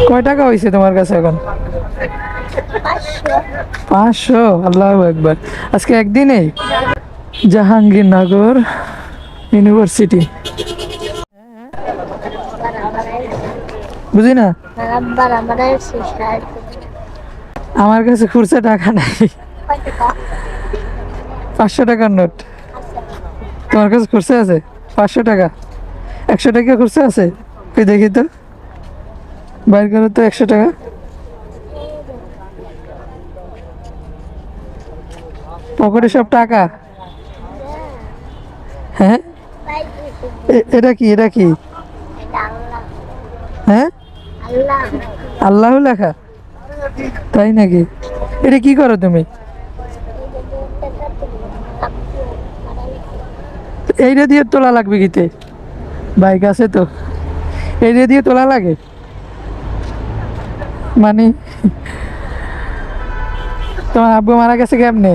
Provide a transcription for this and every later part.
কয় টাকা হয়েছে তোমার কাছে এখন? 500। আল্লাহু আকবার। আজকে একদিনেই? জাহাঙ্গীরনগর ইউনিভার্সিটি। বুঝি না। আমার কাছে খুচরা টাকা নাই। 500 টাকার নোট। তোমার কাছে খুচরা আছে? 500 টাকা, 100 টাকা খুচরা আছে? তুই দেখি তো, বাইর করো তো 100 টাকা। পকেটে সব টাকা? হ্যাঁ, এটা কি, এটা কি? হ্যাঁ, আল্লাহ লেখা? তাই নাকি? এটা কি করো তুমি? এইটা দিয়ে তোলা লাগবে কিতে? বাইক আছে তো, এইটা দিয়ে তোলা লাগে মানে? তোমার আব্বু মারা গেছে কেমনে?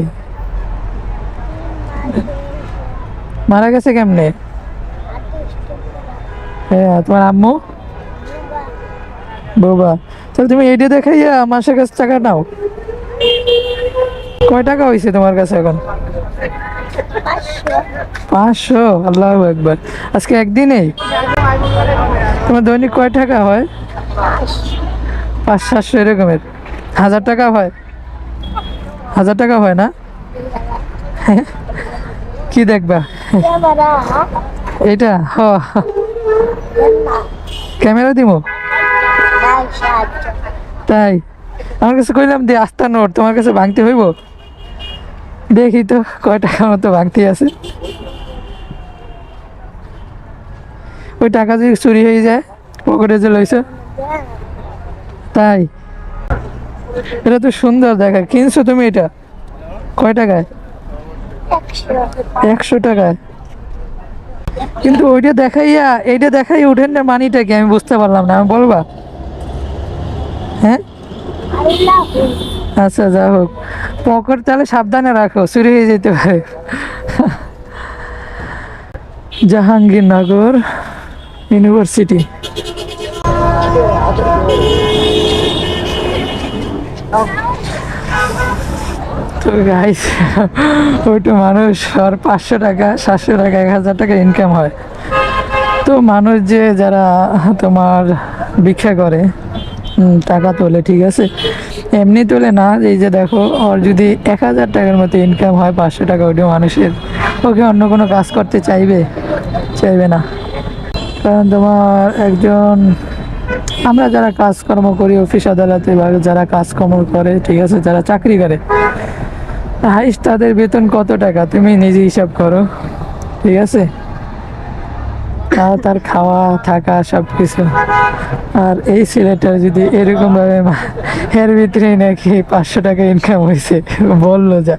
মারা গেছে কেমনে? হ্যাঁ, তোমার আম্মু? বাবা। তাহলে তুমি এইটা দেখাইয়া মাসের কাছে টাকা নাও? কয় টাকা হয়েছে তোমার কাছে এখন? 500। আল্লাহু আকবার। আজকে একদিনেই? তোমার দৈনিক কয় টাকা হয়? 500-700 এরকমের? 1000 টাকা হয়? 1000 টাকা হয় না? কি দেখবা? এটা ক্যামেরা দিব? তাই? আমার কাছে কইলাম যে আস্তা নোট, তোমার কাছে ভাঙতে হইব? দেখি তো কয় টাকার মতো ভাঙতে আছে। ওই টাকা যদি চুরি হয়ে যায়, পকেটে যে লইছ? তাই? এটা তো সুন্দর দেখা, কিনছো তুমি এটা কয় টাকায়? 100 টাকায়? কিন্তু ওইটা দেখাইয়া এইটা দেখাই উঠেন না, মানিটা কি আমি বুঝতে পারলাম না, আমি বলবা? হ্যাঁ, আচ্ছা, যা হোক। পকেট তাহলে সাবধানে রাখো, চুরি হয়ে যেতে পারে। জাহাঙ্গীরনগর ইউনিভার্সিটি। তো গাইস, ওইটা মানুষ আর 500 টাকা, 700 টাকা, 1000 টাকা ইনকাম হয়। তো মানুষ যে যারা তোমার ভিক্ষা করে, টাকা তোলে, ঠিক আছে, এমনি তোলে না। এই যে দেখো, ওর যদি 1000 টাকার মতো ইনকাম হয়, 500 টাকা ওইটা মানুষের, ওকে অন্য কোনো কাজ করতে চাইবে না। কারণ তোমার একজন, আমরা যারা কাজকর্ম করি অফিস আদালতে, বা যারা কাজকর্ম করে, ঠিক আছে, যারা চাকরি করে, হাইস্ট তাদের বেতন কত টাকা তুমি নিজে হিসাব করো, ঠিক আছে, তার খাওয়া থাকা সব কিছু। আর এই ছেলেটার যদি এরকম ভাবে এর ভিতরেই নাকি 500 টাকা ইনকাম হয়েছে, বললো যা।